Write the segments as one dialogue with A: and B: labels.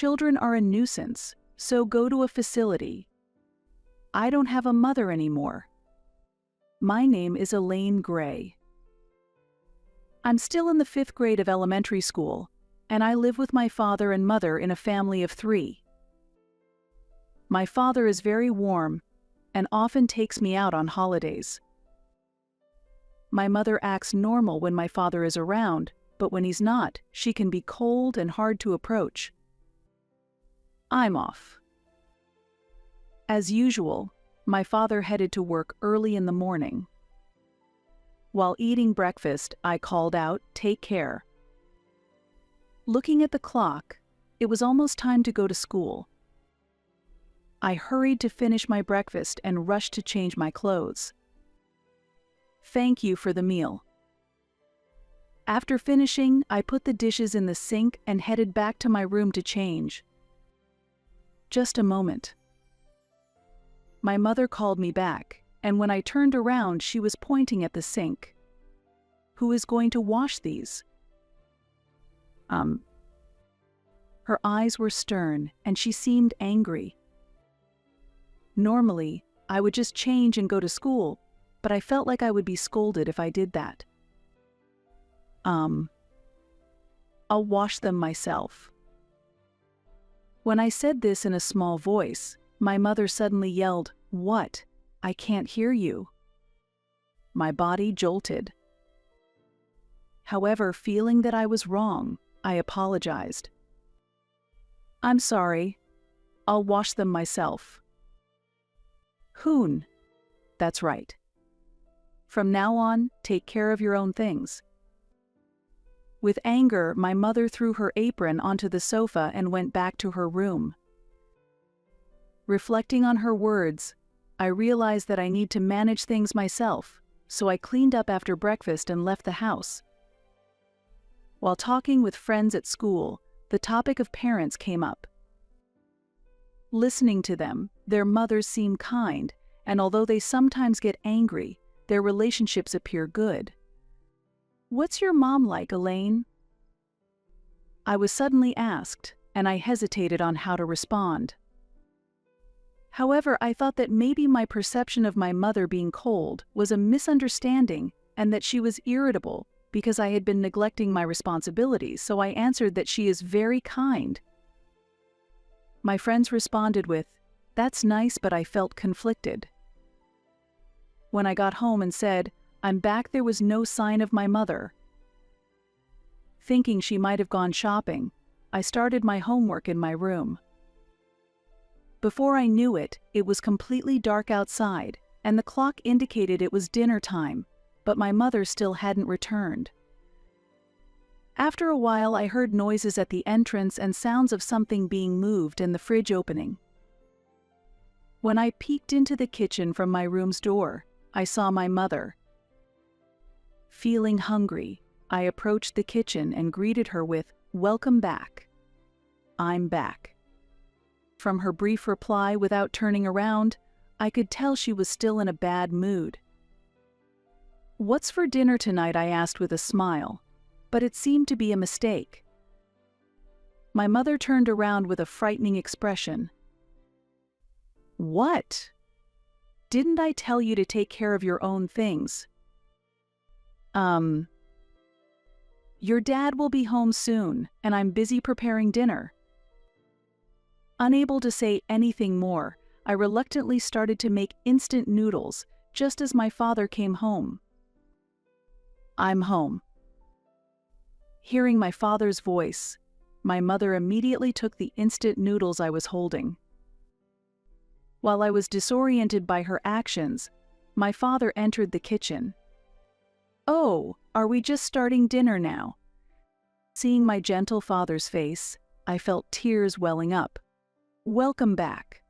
A: children are a nuisance, so go to a facility. I don't have a mother anymore. My name is Elaine Gray. I'm still in the 5th grade of elementary school, and I live with my father and mother in a family of 3. My father is very warm and often takes me out on holidays. My mother acts normal when my father is around, but when he's not, she can be cold and hard to approach. I'm off. As usual, my father headed to work early in the morning. While eating breakfast, I called out, "Take care." Looking at the clock, it was almost time to go to school. I hurried to finish my breakfast and rushed to change my clothes. Thank you for the meal. After finishing, I put the dishes in the sink and headed back to my room to change. Just a moment. My mother called me back, and when I turned around, she was pointing at the sink. Who is going to wash these? Her eyes were stern, and she seemed angry. Normally, I would just change and go to school, but I felt like I would be scolded if I did that. I'll wash them myself. When I said this in a small voice, my mother suddenly yelled, "What? I can't hear you." My body jolted. However, feeling that I was wrong, I apologized. "I'm sorry. I'll wash them myself." Hoon. That's right. From now on, take care of your own things. With anger, my mother threw her apron onto the sofa and went back to her room. Reflecting on her words, I realized that I need to manage things myself, so I cleaned up after breakfast and left the house. While talking with friends at school, the topic of parents came up. Listening to them, their mothers seem kind, and although they sometimes get angry, their relationships appear good. "What's your mom like, Elaine?" I was suddenly asked, and I hesitated on how to respond. However, I thought that maybe my perception of my mother being cold was a misunderstanding and that she was irritable because I had been neglecting my responsibilities, so I answered that she is very kind. My friends responded with, "That's nice," but I felt conflicted. When I got home and said, "I'm back," there was no sign of my mother. Thinking she might have gone shopping, I started my homework in my room. Before I knew it, it was completely dark outside, and the clock indicated it was dinner time, but my mother still hadn't returned. After a while, I heard noises at the entrance and sounds of something being moved and the fridge opening. When I peeked into the kitchen from my room's door, I saw my mother. Feeling hungry, I approached the kitchen and greeted her with, "Welcome back." "I'm back." From her brief reply without turning around, I could tell she was still in a bad mood. "What's for dinner tonight?" I asked with a smile, but it seemed to be a mistake. My mother turned around with a frightening expression. "What? Didn't I tell you to take care of your own things?" Your dad will be home soon, and I'm busy preparing dinner." Unable to say anything more, I reluctantly started to make instant noodles just as my father came home. "I'm home." Hearing my father's voice, my mother immediately took the instant noodles I was holding. While I was disoriented by her actions, my father entered the kitchen. "Oh, are we just starting dinner now?" Seeing my gentle father's face, I felt tears welling up. "Welcome back.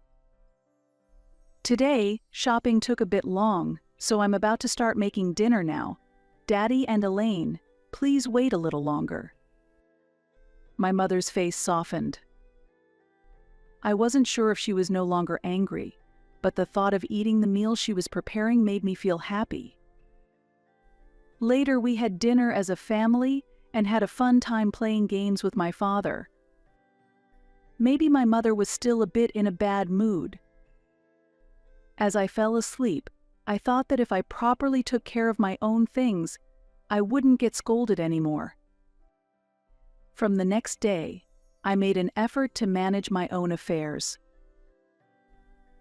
A: Today, shopping took a bit long, so I'm about to start making dinner now. Daddy and Elaine, please wait a little longer." My mother's face softened. I wasn't sure if she was no longer angry, but the thought of eating the meal she was preparing made me feel happy. Later, we had dinner as a family and had a fun time playing games with my father. Maybe my mother was still a bit in a bad mood. As I fell asleep, I thought that if I properly took care of my own things, I wouldn't get scolded anymore. From the next day, I made an effort to manage my own affairs.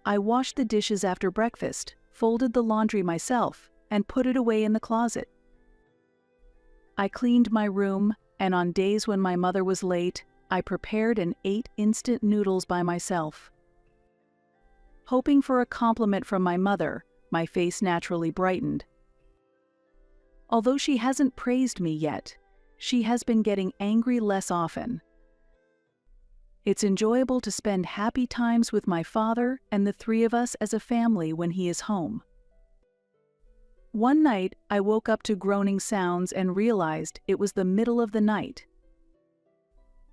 A: I washed the dishes after breakfast, folded the laundry myself, and put it away in the closet. I cleaned my room, and on days when my mother was late, I prepared and ate instant noodles by myself. Hoping for a compliment from my mother, my face naturally brightened. Although she hasn't praised me yet, she has been getting angry less often. It's enjoyable to spend happy times with my father and the three of us as a family when he is home. One night, I woke up to groaning sounds and realized it was the middle of the night.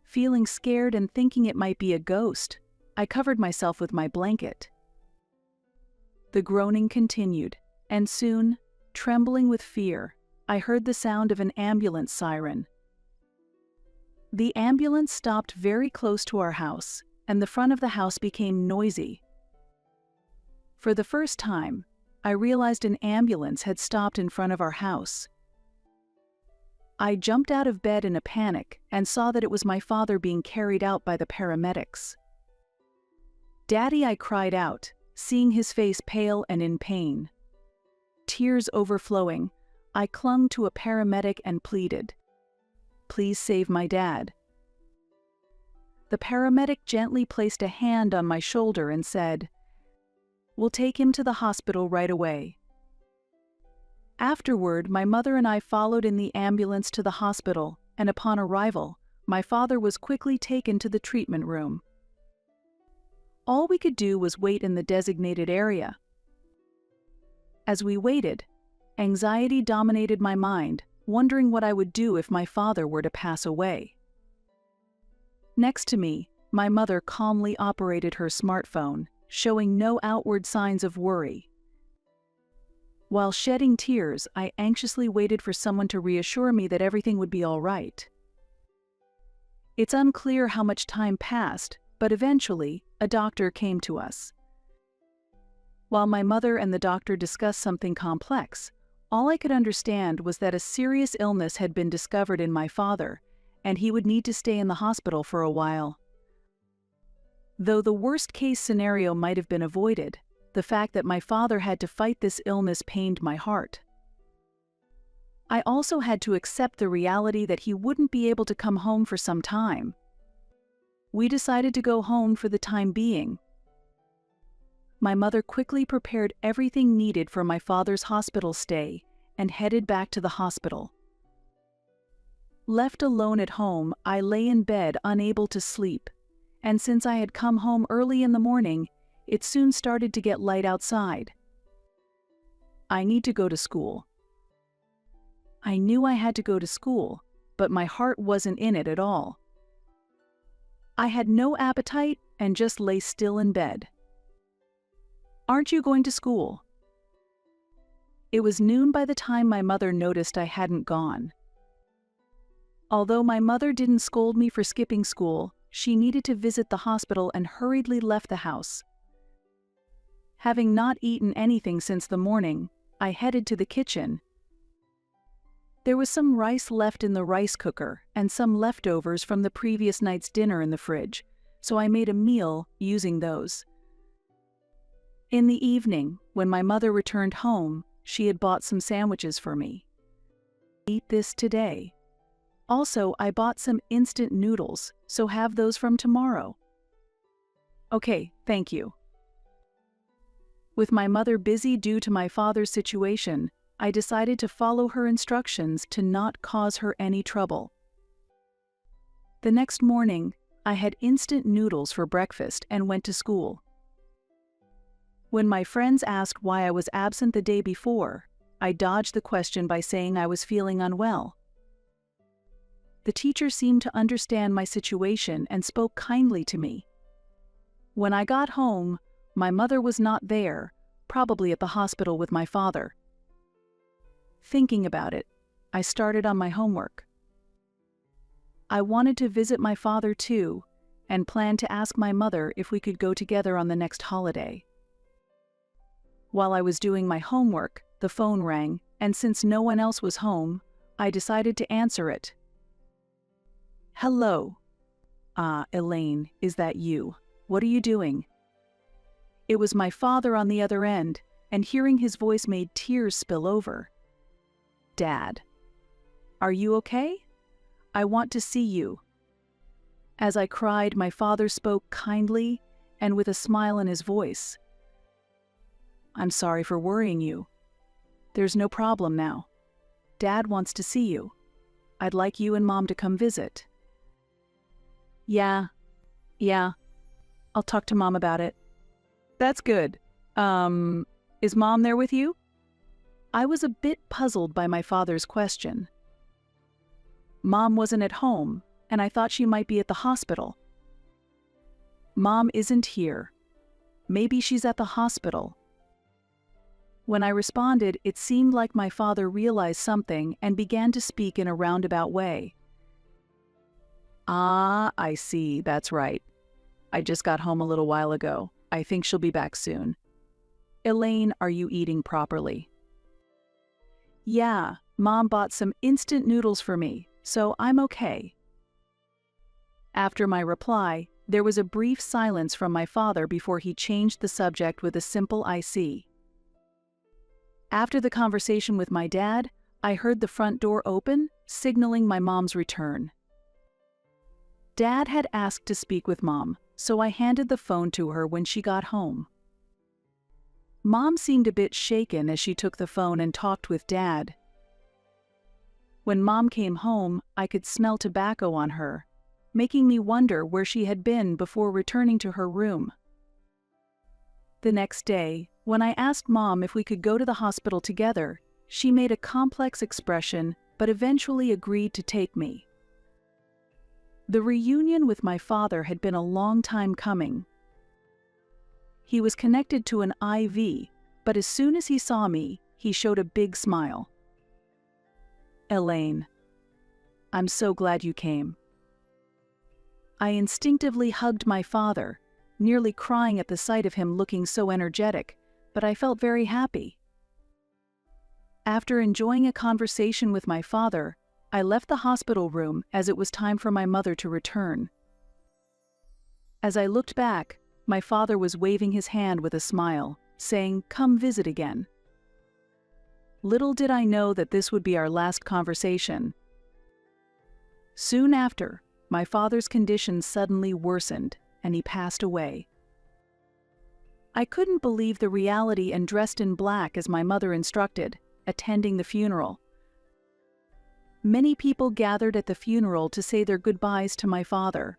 A: Feeling scared and thinking it might be a ghost, I covered myself with my blanket. The groaning continued, and soon, trembling with fear, I heard the sound of an ambulance siren. The ambulance stopped very close to our house, and the front of the house became noisy. For the first time, I realized an ambulance had stopped in front of our house. I jumped out of bed in a panic and saw that it was my father being carried out by the paramedics. "Daddy," I cried out, seeing his face pale and in pain. Tears overflowing, I clung to a paramedic and pleaded, "Please save my dad." The paramedic gently placed a hand on my shoulder and said, "We'll take him to the hospital right away." Afterward, my mother and I followed in the ambulance to the hospital, and upon arrival, my father was quickly taken to the treatment room. All we could do was wait in the designated area. As we waited, anxiety dominated my mind, wondering what I would do if my father were to pass away. Next to me, my mother calmly operated her smartphone, showing no outward signs of worry. While shedding tears, I anxiously waited for someone to reassure me that everything would be all right. It's unclear how much time passed, but eventually, a doctor came to us. While my mother and the doctor discussed something complex, all I could understand was that a serious illness had been discovered in my father, and he would need to stay in the hospital for a while. Though the worst-case scenario might have been avoided, the fact that my father had to fight this illness pained my heart. I also had to accept the reality that he wouldn't be able to come home for some time. We decided to go home for the time being. My mother quickly prepared everything needed for my father's hospital stay and headed back to the hospital. Left alone at home, I lay in bed unable to sleep, and since I had come home early in the morning, it soon started to get light outside. I need to go to school. I knew I had to go to school, but my heart wasn't in it at all. I had no appetite and just lay still in bed. "Aren't you going to school?" It was noon by the time my mother noticed I hadn't gone. Although my mother didn't scold me for skipping school, she needed to visit the hospital and hurriedly left the house. Having not eaten anything since the morning, I headed to the kitchen. There was some rice left in the rice cooker and some leftovers from the previous night's dinner in the fridge, so I made a meal using those. In the evening, when my mother returned home, she had bought some sandwiches for me. "Eat this today. Also, I bought some instant noodles, so have those from tomorrow." "Okay, thank you." With my mother busy due to my father's situation, I decided to follow her instructions to not cause her any trouble. The next morning, I had instant noodles for breakfast and went to school. When my friends asked why I was absent the day before, I dodged the question by saying I was feeling unwell. The teacher seemed to understand my situation and spoke kindly to me. When I got home, my mother was not there, probably at the hospital with my father. Thinking about it, I started on my homework. I wanted to visit my father too, and planned to ask my mother if we could go together on the next holiday. While I was doing my homework, the phone rang, and since no one else was home, I decided to answer it. "Hello. Elaine, is that you? What are you doing?" It was my father on the other end, and hearing his voice made tears spill over. "Dad. Are you okay? I want to see you." As I cried, my father spoke kindly and with a smile in his voice. "I'm sorry for worrying you. There's no problem now. Dad wants to see you. I'd like you and Mom to come visit." Yeah. I'll talk to Mom about it." "That's good. Is Mom there with you?" I was a bit puzzled by my father's question. Mom wasn't at home, and I thought she might be at the hospital. "Mom isn't here. Maybe she's at the hospital." When I responded, it seemed like my father realized something and began to speak in a roundabout way. I see, that's right. I just got home a little while ago. I think she'll be back soon. Elaine, are you eating properly?" "Yeah, Mom bought some instant noodles for me, so I'm okay." After my reply, there was a brief silence from my father before he changed the subject with a simple "I see." After the conversation with my dad, I heard the front door open, signaling my mom's return. Dad had asked to speak with Mom, so I handed the phone to her when she got home. Mom seemed a bit shaken as she took the phone and talked with Dad. When Mom came home, I could smell tobacco on her, making me wonder where she had been before returning to her room. The next day, when I asked Mom if we could go to the hospital together, she made a complex expression but eventually agreed to take me. The reunion with my father had been a long time coming. He was connected to an IV, but as soon as he saw me, he showed a big smile. "Elaine, I'm so glad you came." I instinctively hugged my father, nearly crying at the sight of him looking so energetic, but I felt very happy. After enjoying a conversation with my father, I left the hospital room as it was time for my mother to return. As I looked back, my father was waving his hand with a smile, saying, "Come visit again." Little did I know that this would be our last conversation. Soon after, my father's condition suddenly worsened, and he passed away. I couldn't believe the reality and dressed in black as my mother instructed, attending the funeral. Many people gathered at the funeral to say their goodbyes to my father.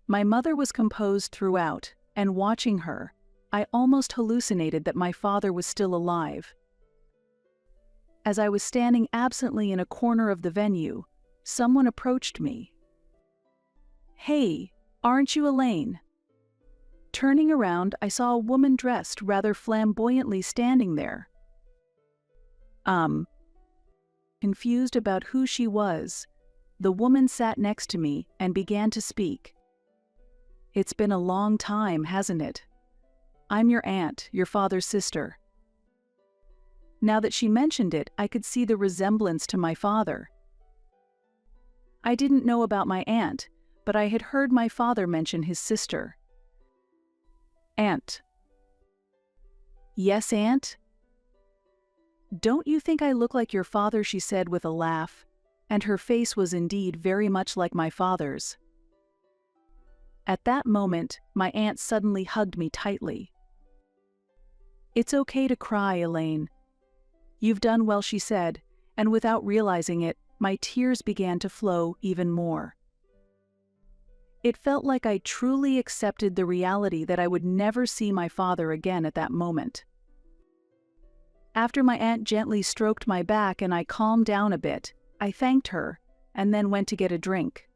A: My mother was composed throughout, and watching her, I almost hallucinated that my father was still alive. As I was standing absently in a corner of the venue, someone approached me. "Hey, aren't you Elaine?" Turning around, I saw a woman dressed rather flamboyantly standing there. Confused about who she was, the woman sat next to me and began to speak. "It's been a long time, hasn't it? I'm your aunt, your father's sister." Now that she mentioned it, I could see the resemblance to my father. I didn't know about my aunt, but I had heard my father mention his sister. "Aunt." "Yes, Aunt?" "Don't you think I look like your father?" she said with a laugh, and her face was indeed very much like my father's. At that moment, my aunt suddenly hugged me tightly. "It's okay to cry, Elaine. You've done well," she said, and without realizing it, my tears began to flow even more. It felt like I truly accepted the reality that I would never see my father again at that moment. After my aunt gently stroked my back and I calmed down a bit, I thanked her and then went to get a drink.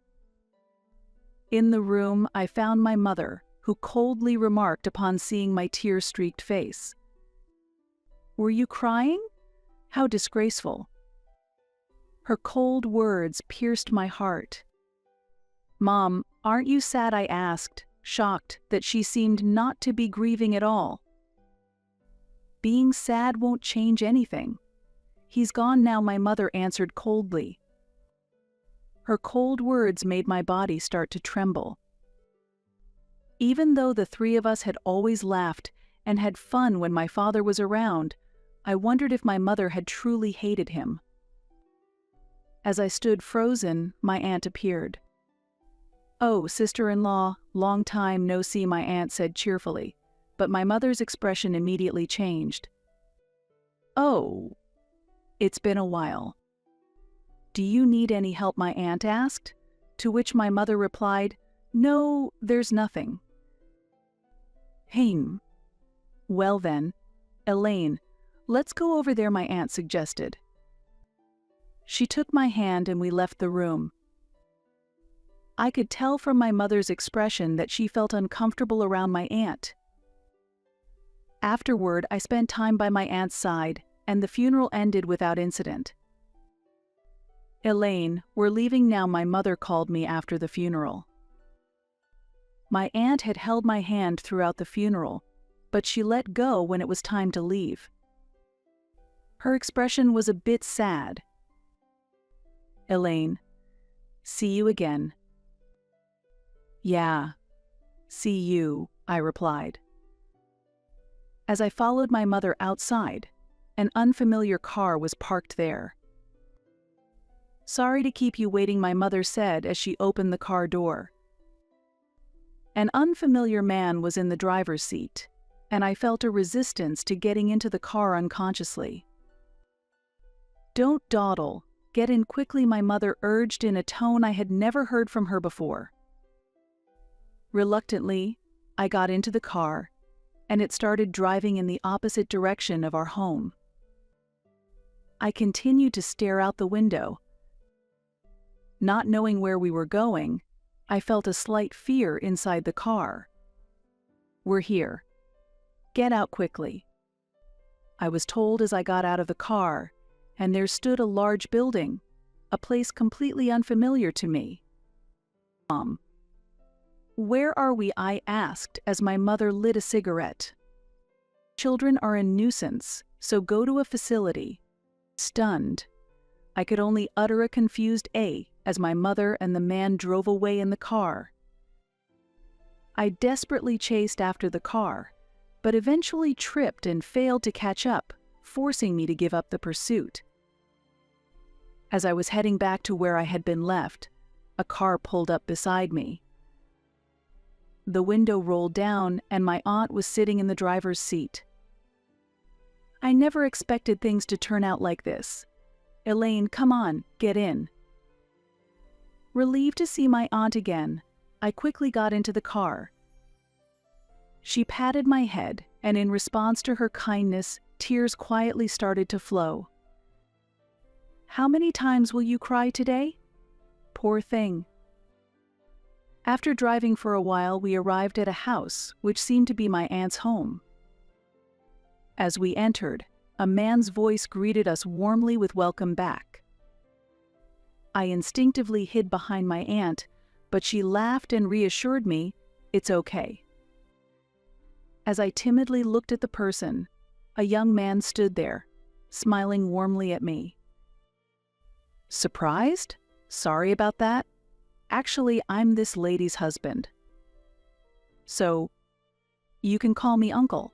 A: In the room, I found my mother, who coldly remarked upon seeing my tear-streaked face. "Were you crying? How disgraceful." Her cold words pierced my heart. "Mom, aren't you sad?" I asked, shocked that she seemed not to be grieving at all. "Being sad won't change anything. He's gone now," my mother answered coldly. Her cold words made my body start to tremble. Even though the three of us had always laughed and had fun when my father was around, I wondered if my mother had truly hated him. As I stood frozen, my aunt appeared. "Oh, sister-in-law, long time no see," my aunt said cheerfully, but my mother's expression immediately changed. "Oh, it's been a while. Do you need any help?" my aunt asked, to which my mother replied, "No, there's nothing." Well then, Elaine, let's go over there," my aunt suggested. She took my hand and we left the room. I could tell from my mother's expression that she felt uncomfortable around my aunt. Afterward, I spent time by my aunt's side, and the funeral ended without incident. "Elaine, we're leaving now," my mother called me after the funeral. My aunt had held my hand throughout the funeral, but she let go when it was time to leave. Her expression was a bit sad. "Elaine, see you again." "Yeah, see you," I replied. As I followed my mother outside, an unfamiliar car was parked there. "Sorry to keep you waiting," my mother said as she opened the car door. An unfamiliar man was in the driver's seat, and I felt a resistance to getting into the car unconsciously. "Don't dawdle, get in quickly," my mother urged in a tone I had never heard from her before. Reluctantly, I got into the car, and it started driving in the opposite direction of our home. I continued to stare out the window. Not knowing where we were going, I felt a slight fear inside the car. "We're here. Get out quickly," I was told as I got out of the car, and there stood a large building, a place completely unfamiliar to me. "Mom, where are we?" I asked as my mother lit a cigarette. "Children are a nuisance, so go to a facility." Stunned, I could only utter a confused "A" as my mother and the man drove away in the car. I desperately chased after the car, but eventually tripped and failed to catch up, forcing me to give up the pursuit. As I was heading back to where I had been left, a car pulled up beside me. The window rolled down and my aunt was sitting in the driver's seat. I never expected things to turn out like this. "Elaine, come on, get in." Relieved to see my aunt again, I quickly got into the car. She patted my head, and in response to her kindness, tears quietly started to flow. "How many times will you cry today? Poor thing." After driving for a while, we arrived at a house which seemed to be my aunt's home. As we entered, a man's voice greeted us warmly with "Welcome back." I instinctively hid behind my aunt, but she laughed and reassured me, "It's okay." As I timidly looked at the person, a young man stood there, smiling warmly at me. "Surprised? Sorry about that. Actually, I'm this lady's husband. So, you can call me Uncle."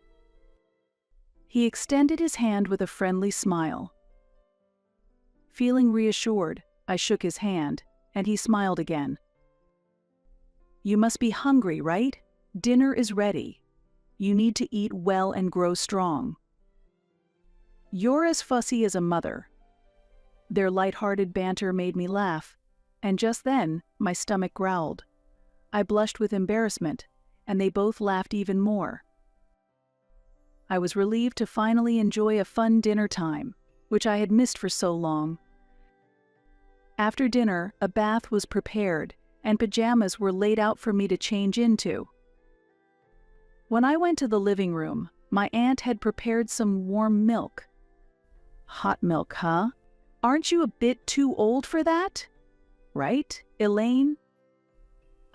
A: He extended his hand with a friendly smile. Feeling reassured, I shook his hand, and he smiled again. "You must be hungry, right? Dinner is ready. You need to eat well and grow strong. You're as fussy as a mother." Their light-hearted banter made me laugh, and just then, my stomach growled. I blushed with embarrassment, and they both laughed even more. I was relieved to finally enjoy a fun dinner time, which I had missed for so long. After dinner, a bath was prepared, and pajamas were laid out for me to change into. When I went to the living room, my aunt had prepared some warm milk. "Hot milk, huh? Aren't you a bit too old for that? Right, Elaine?"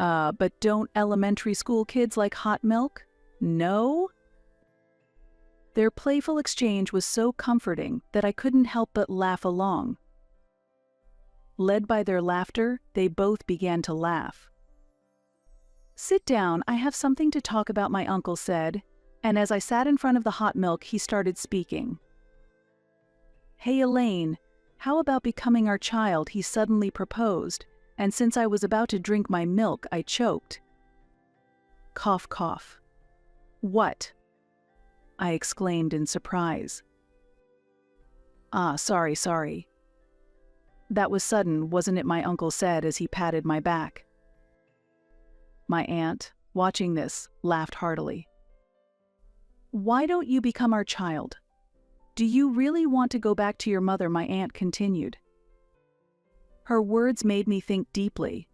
A: But don't elementary school kids like hot milk? No? Their playful exchange was so comforting that I couldn't help but laugh along. Led by their laughter, they both began to laugh. "Sit down, I have something to talk about," my uncle said, and as I sat in front of the hot milk, he started speaking. "Hey Elaine, how about becoming our child?" he suddenly proposed, and since I was about to drink my milk, I choked. Cough, cough. "What?" I exclaimed in surprise. Sorry. That was sudden, wasn't it?" my uncle said as he patted my back. My aunt, watching this, laughed heartily. "Why don't you become our child? Do you really want to go back to your mother?" my aunt continued. Her words made me think deeply.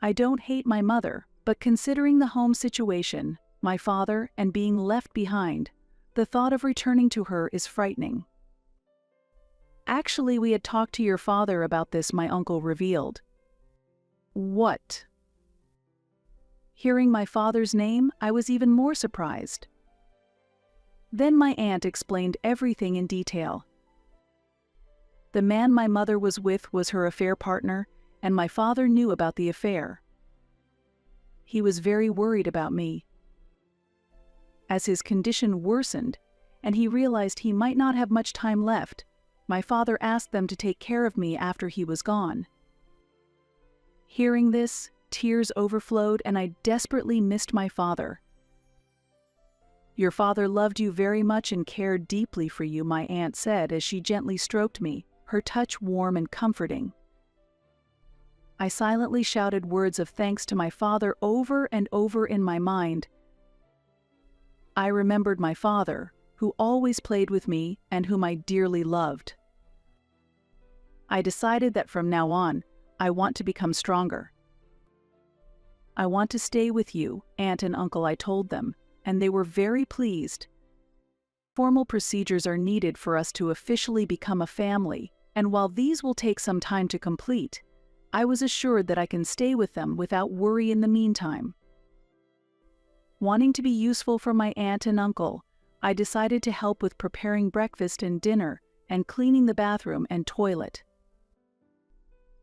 A: I don't hate my mother, but considering the home situation, my father, and being left behind, the thought of returning to her is frightening. "Actually, we had talked to your father about this," my uncle revealed. "What?" Hearing my father's name, I was even more surprised. Then my aunt explained everything in detail. The man my mother was with was her affair partner, and my father knew about the affair. He was very worried about me. As his condition worsened, and he realized he might not have much time left, my father asked them to take care of me after he was gone. Hearing this, tears overflowed and I desperately missed my father. "Your father loved you very much and cared deeply for you," my aunt said as she gently stroked me, her touch warm and comforting. I silently shouted words of thanks to my father over and over in my mind. I remembered my father, who always played with me and whom I dearly loved. I decided that from now on, I want to become stronger. "I want to stay with you, Aunt and Uncle," I told them, and they were very pleased. Formal procedures are needed for us to officially become a family, and while these will take some time to complete, I was assured that I can stay with them without worry in the meantime. Wanting to be useful for my aunt and uncle, I decided to help with preparing breakfast and dinner and cleaning the bathroom and toilet.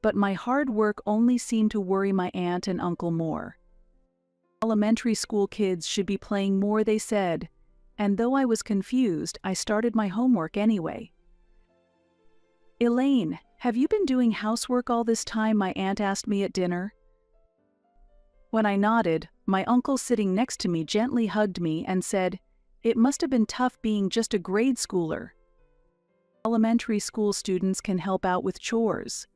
A: But my hard work only seemed to worry my aunt and uncle more. Elementary school kids should be playing more, they said, and though I was confused, I started my homework anyway. "Elaine, have you been doing housework all this time?" my aunt asked me at dinner. When I nodded, my uncle sitting next to me gently hugged me and said, "It must have been tough being just a grade schooler. Elementary school students can help out with chores.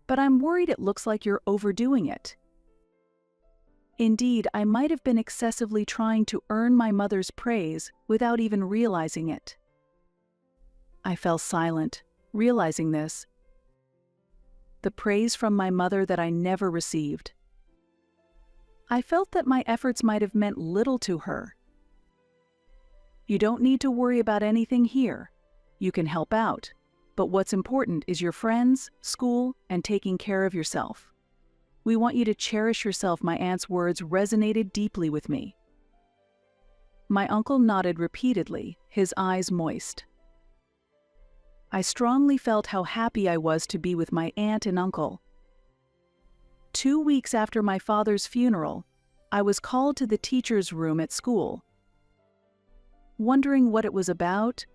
A: But I'm worried it looks like you're overdoing it." Indeed, I might have been excessively trying to earn my mother's praise without even realizing it. I fell silent, realizing this. The praise from my mother that I never received. I felt that my efforts might have meant little to her. "You don't need to worry about anything here. You can help out. But what's important is your friends, school, and taking care of yourself. We want you to cherish yourself." My aunt's words resonated deeply with me. My uncle nodded repeatedly, his eyes moist. I strongly felt how happy I was to be with my aunt and uncle. 2 weeks after my father's funeral, I was called to the teacher's room at school. Wondering what it was about,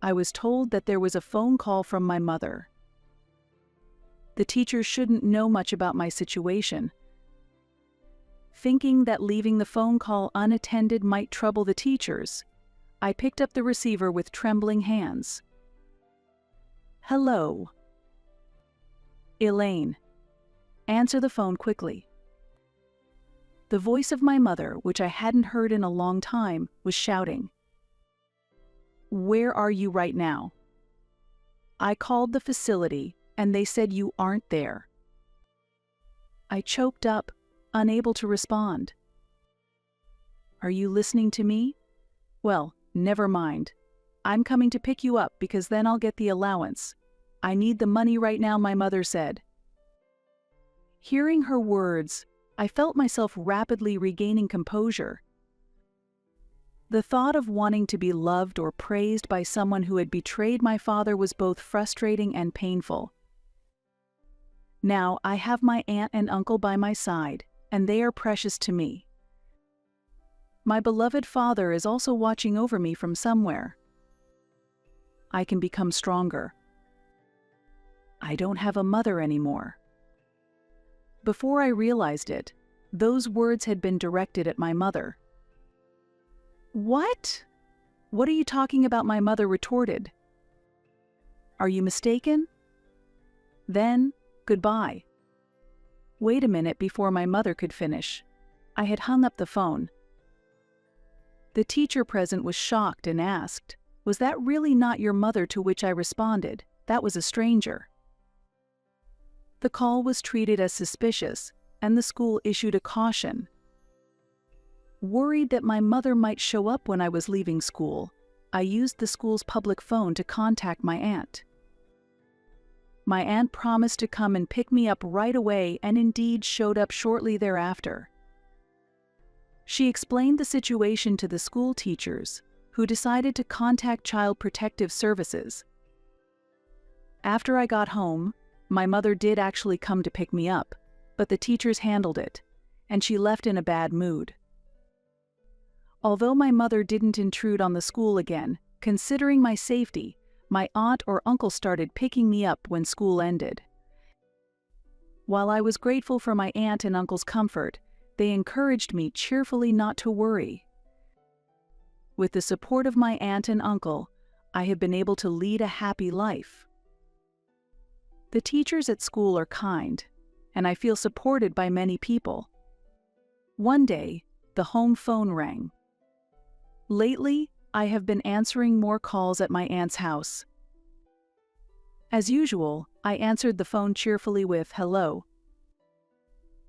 A: I was told that there was a phone call from my mother. The teacher shouldn't know much about my situation. Thinking that leaving the phone call unattended might trouble the teachers, I picked up the receiver with trembling hands. "Hello." "Elaine. Answer the phone quickly." The voice of my mother, which I hadn't heard in a long time, was shouting. "Where are you right now?" "I called the facility, and they said you aren't there." I choked up, unable to respond. "Are you listening to me? Well, never mind. I'm coming to pick you up because then I'll get the allowance. I need the money right now," my mother said. Hearing her words, I felt myself rapidly regaining composure. The thought of wanting to be loved or praised by someone who had betrayed my father was both frustrating and painful. Now I have my aunt and uncle by my side, and they are precious to me. My beloved father is also watching over me from somewhere. I can become stronger. I don't have a mother anymore. Before I realized it, those words had been directed at my mother. "What? What are you talking about?" my mother retorted. "Are you mistaken? Then, goodbye." Wait a minute before my mother could finish. I had hung up the phone. The teacher present was shocked and asked, "Was that really not your mother?" To which I responded, "That was a stranger." The call was treated as suspicious, and the school issued a caution. Worried that my mother might show up when I was leaving school, I used the school's public phone to contact my aunt. My aunt promised to come and pick me up right away and indeed showed up shortly thereafter. She explained the situation to the school teachers, who decided to contact Child Protective Services. After I got home, my mother did actually come to pick me up, but the teachers handled it, and she left in a bad mood. Although my mother didn't intrude on the school again, considering my safety, my aunt or uncle started picking me up when school ended. While I was grateful for my aunt and uncle's comfort, they encouraged me cheerfully not to worry. With the support of my aunt and uncle, I have been able to lead a happy life. The teachers at school are kind, and I feel supported by many people. One day, the home phone rang. Lately, I have been answering more calls at my aunt's house. As usual, I answered the phone cheerfully with "hello."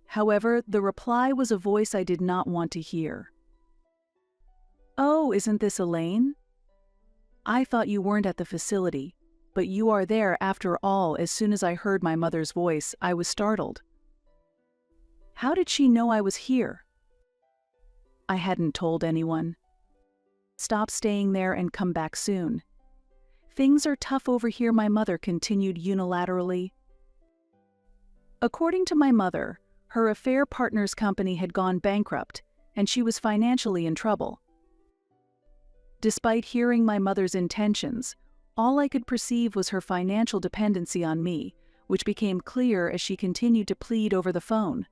A: However, the reply was a voice I did not want to hear. "Oh, isn't this Elaine? I thought you weren't at the facility, but you are there after all." As soon as I heard my mother's voice, I was startled. How did she know I was here? I hadn't told anyone. "Stop staying there and come back soon. Things are tough over here," my mother continued unilaterally. According to my mother, her affair partner's company had gone bankrupt, and she was financially in trouble. Despite hearing my mother's intentions, all I could perceive was her financial dependency on me, which became clear as she continued to plead over the phone.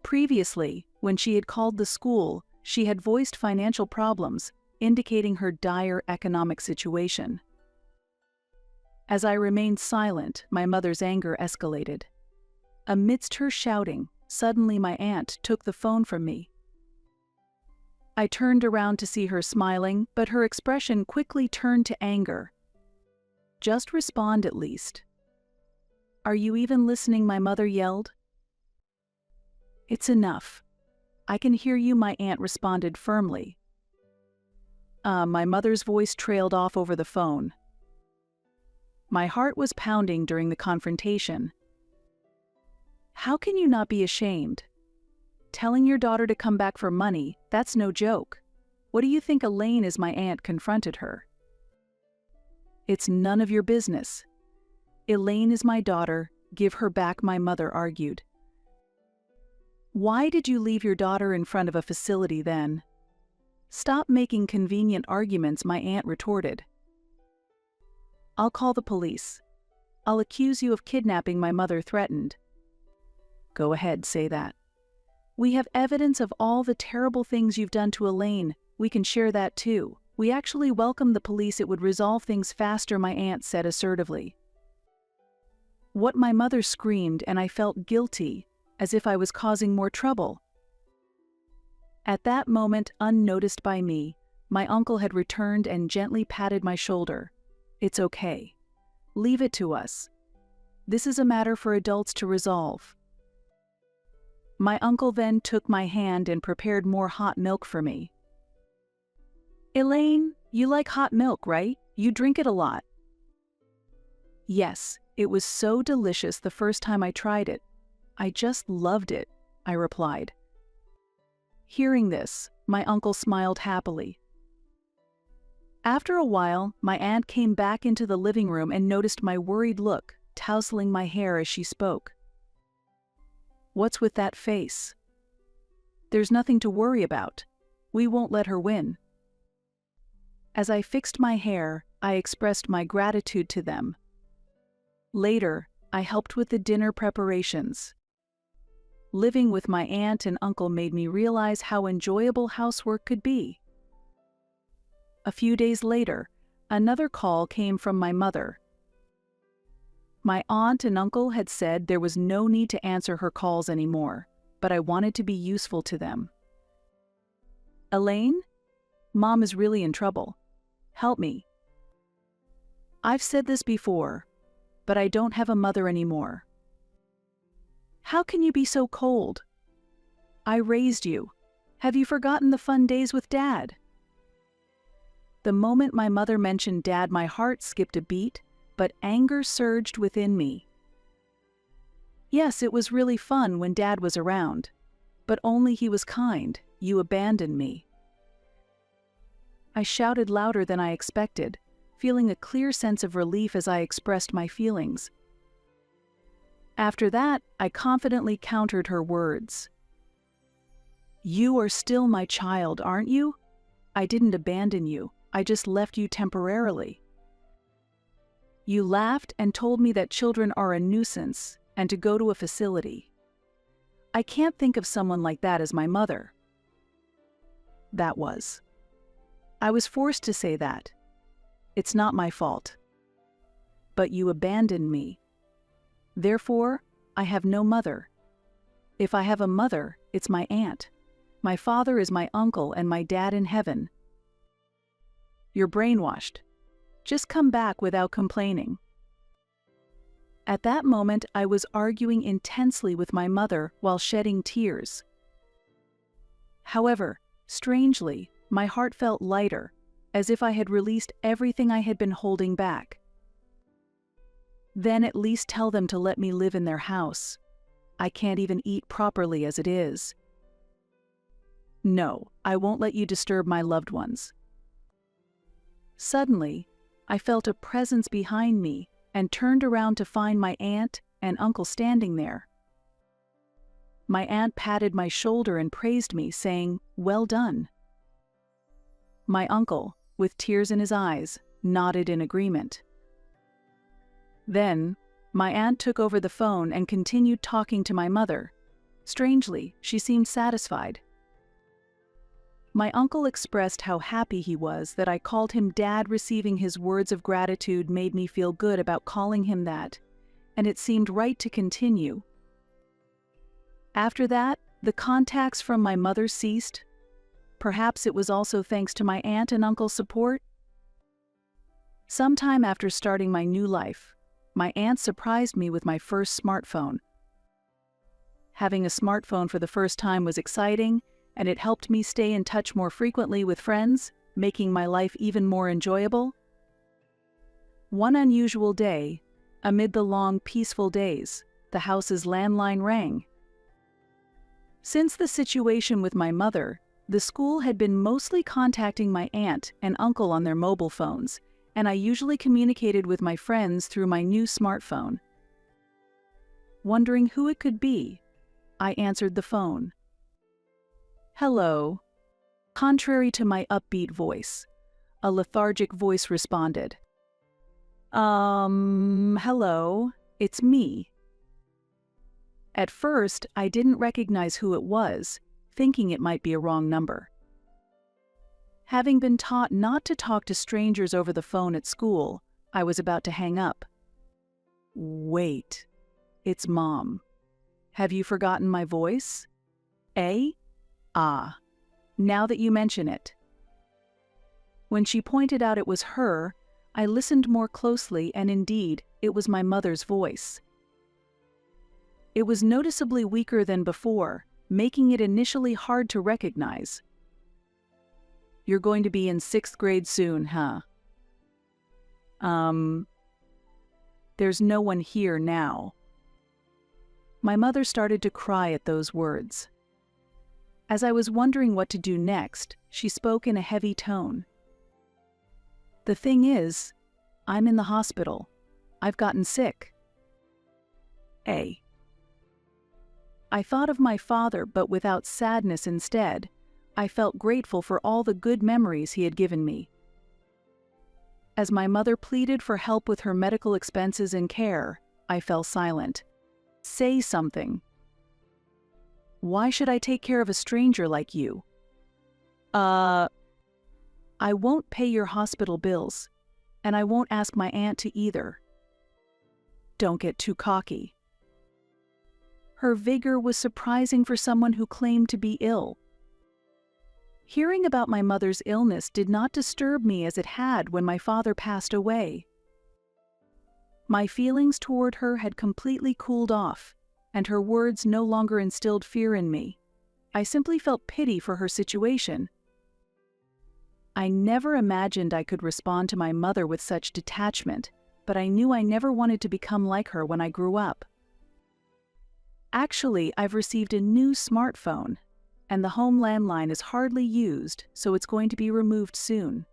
A: Previously, when she had called the school, she had voiced financial problems, indicating her dire economic situation. As I remained silent, my mother's anger escalated. Amidst her shouting, suddenly my aunt took the phone from me. I turned around to see her smiling, but her expression quickly turned to anger. "Just respond at least." "Are you even listening?" my mother yelled. "It's enough. I can hear you," my aunt responded firmly. My mother's voice trailed off over the phone. My heart was pounding during the confrontation. "How can you not be ashamed? Telling your daughter to come back for money, that's no joke. What do you think Elaine is?" my aunt confronted her. "It's none of your business. Elaine is my daughter, give her back," my mother argued. "Why did you leave your daughter in front of a facility then?" "Stop making convenient arguments," my aunt retorted. "I'll call the police. I'll accuse you of kidnapping," my mother threatened. "Go ahead, say that. We have evidence of all the terrible things you've done to Elaine. We can share that too. We actually welcome the police. It would resolve things faster," my aunt said assertively. What my mother screamed, and I felt guilty, as if I was causing more trouble. At that moment, unnoticed by me, my uncle had returned and gently patted my shoulder. "It's okay. Leave it to us. This is a matter for adults to resolve." My uncle then took my hand and prepared more hot milk for me. "Elaine, you like hot milk, right? You drink it a lot." "Yes, it was so delicious the first time I tried it. I just loved it, I replied. Hearing this, my uncle smiled happily. After a while, my aunt came back into the living room and noticed my worried look, tousling my hair as she spoke. "What's with that face?" "There's nothing to worry about. We won't let her win." As I fixed my hair, I expressed my gratitude to them. Later, I helped with the dinner preparations. Living with my aunt and uncle made me realize how enjoyable housework could be. A few days later, another call came from my mother. My aunt and uncle had said there was no need to answer her calls anymore, but I wanted to be useful to them. "Elaine? Mom is really in trouble. Help me. I've said this before, but I don't have a mother anymore." "How can you be so cold? I raised you. Have you forgotten the fun days with Dad?" The moment my mother mentioned Dad, my heart skipped a beat, but anger surged within me. "Yes, it was really fun when Dad was around, but only he was kind. You abandoned me." I shouted louder than I expected, feeling a clear sense of relief as I expressed my feelings. After that, I confidently countered her words. "You are still my child, aren't you? I didn't abandon you. I just left you temporarily. You laughed and told me that children are a nuisance and to go to a facility. I can't think of someone like that as my mother." That was. I was forced to say that. It's not my fault. But you abandoned me. Therefore, I have no mother. If I have a mother, it's my aunt. My father is my uncle and my dad in heaven. You're brainwashed. Just come back without complaining. At that moment, I was arguing intensely with my mother while shedding tears. However, strangely, my heart felt lighter, as if I had released everything I had been holding back. Then at least tell them to let me live in their house. I can't even eat properly as it is. No, I won't let you disturb my loved ones. Suddenly, I felt a presence behind me and turned around to find my aunt and uncle standing there. My aunt patted my shoulder and praised me, saying, "Well done." My uncle, with tears in his eyes, nodded in agreement. Then, my aunt took over the phone and continued talking to my mother. Strangely, she seemed satisfied. My uncle expressed how happy he was that I called him Dad. Receiving his words of gratitude made me feel good about calling him that, and it seemed right to continue. After that, the contacts from my mother ceased. Perhaps it was also thanks to my aunt and uncle's support. Sometime after starting my new life, my aunt surprised me with my first smartphone. Having a smartphone for the first time was exciting, and it helped me stay in touch more frequently with friends, making my life even more enjoyable. One unusual day, amid the long, peaceful days, the house's landline rang. Since the situation with my mother, the school had been mostly contacting my aunt and uncle on their mobile phones, and I usually communicated with my friends through my new smartphone. Wondering who it could be, I answered the phone. "Hello." Contrary to my upbeat voice, a lethargic voice responded. Hello, it's me." At first, I didn't recognize who it was, thinking it might be a wrong number. Having been taught not to talk to strangers over the phone at school, I was about to hang up. "Wait, it's Mom. Have you forgotten my voice? Eh? Ah, now that you mention it." When she pointed out it was her, I listened more closely, and indeed, it was my mother's voice. It was noticeably weaker than before, making it initially hard to recognize. "You're going to be in 6th grade soon, huh?" There's no one here now." My mother started to cry at those words. As I was wondering what to do next, she spoke in a heavy tone. "The thing is, I'm in the hospital. I've gotten sick." I thought of my father, but without sadness instead. I felt grateful for all the good memories he had given me. As my mother pleaded for help with her medical expenses and care, I fell silent. "Say something. Why should I take care of a stranger like you?" I won't pay your hospital bills, and I won't ask my aunt to either." "Don't get too cocky." Her vigor was surprising for someone who claimed to be ill. Hearing about my mother's illness did not disturb me as it had when my father passed away. My feelings toward her had completely cooled off, and her words no longer instilled fear in me. I simply felt pity for her situation. I never imagined I could respond to my mother with such detachment, but I knew I never wanted to become like her when I grew up. Actually, I've received a new smartphone, and the home landline is hardly used, so it's going to be removed soon.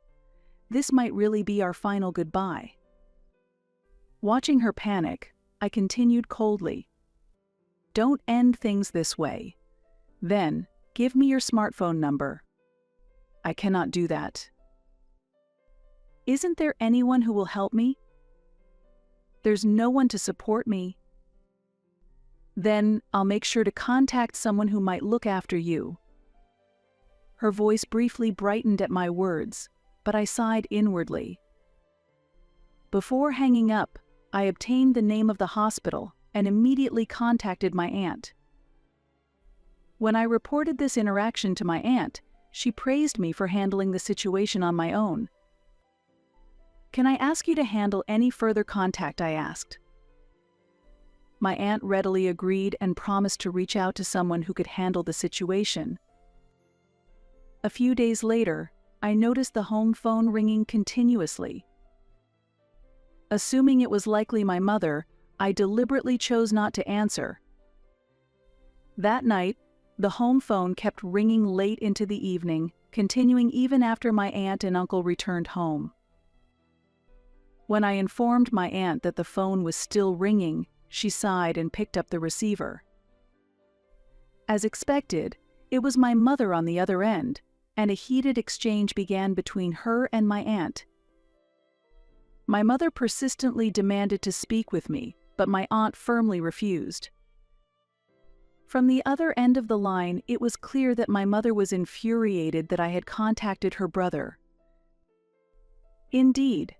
A: This might really be our final goodbye. Watching her panic, I continued coldly. "Don't end things this way. Then, give me your smartphone number." "I cannot do that." "Isn't there anyone who will help me?" "There's no one to support me." "Then I'll make sure to contact someone who might look after you." Her voice briefly brightened at my words, but I sighed inwardly. Before hanging up, I obtained the name of the hospital and immediately contacted my aunt. When I reported this interaction to my aunt, she praised me for handling the situation on my own. "Can I ask you to handle any further contact?" I asked. My aunt readily agreed and promised to reach out to someone who could handle the situation. A few days later, I noticed the home phone ringing continuously. Assuming it was likely my mother, I deliberately chose not to answer. That night, the home phone kept ringing late into the evening, continuing even after my aunt and uncle returned home. When I informed my aunt that the phone was still ringing, she sighed and picked up the receiver. As expected, it was my mother on the other end, and a heated exchange began between her and my aunt. My mother persistently demanded to speak with me, but my aunt firmly refused. From the other end of the line, it was clear that my mother was infuriated that I had contacted her brother. Indeed,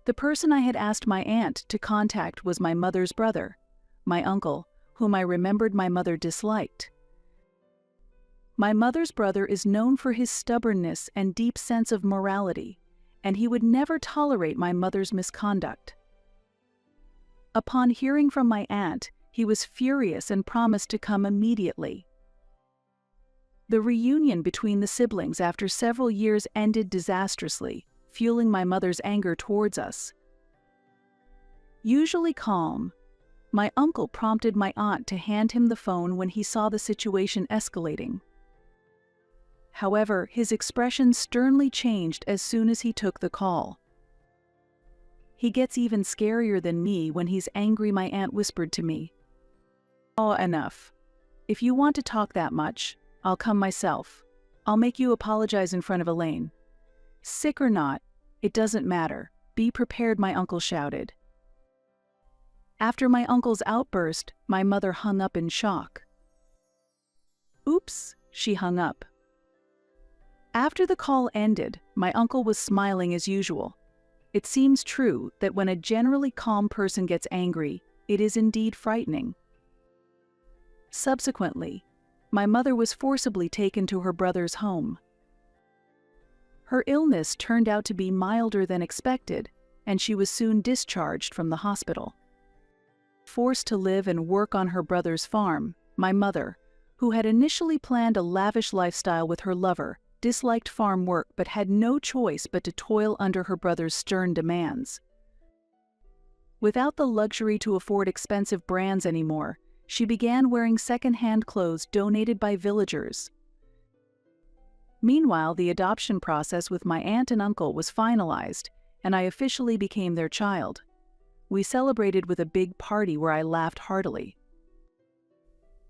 A: the person I had asked my aunt to contact was my mother's brother, my uncle, whom I remembered my mother disliked. My mother's brother is known for his stubbornness and deep sense of morality, and he would never tolerate my mother's misconduct. Upon hearing from my aunt, he was furious and promised to come immediately. The reunion between the siblings after several years ended disastrously, fueling my mother's anger towards us. Usually calm, my uncle prompted my aunt to hand him the phone when he saw the situation escalating. However, his expression sternly changed as soon as he took the call. "He gets even scarier than me when he's angry," my aunt whispered to me. "Oh, enough. If you want to talk that much, I'll come myself. I'll make you apologize in front of Elaine. Sick or not, it doesn't matter. Be prepared," my uncle shouted. After my uncle's outburst, my mother hung up in shock. "Oops," she hung up. After the call ended, my uncle was smiling as usual. It seems true that when a generally calm person gets angry, it is indeed frightening. Subsequently, my mother was forcibly taken to her brother's home. Her illness turned out to be milder than expected, and she was soon discharged from the hospital. Forced to live and work on her brother's farm, my mother, who had initially planned a lavish lifestyle with her lover, disliked farm work but had no choice but to toil under her brother's stern demands. Without the luxury to afford expensive brands anymore, She began wearing second-hand clothes donated by villagers. Meanwhile, the adoption process with my aunt and uncle was finalized, and I officially became their child. We celebrated with a big party where I laughed heartily.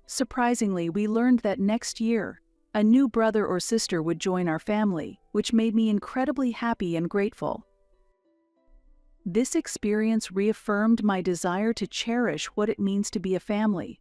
A: Surprisingly, we learned that next year, a new brother or sister would join our family, which made me incredibly happy and grateful. This experience reaffirmed my desire to cherish what it means to be a family.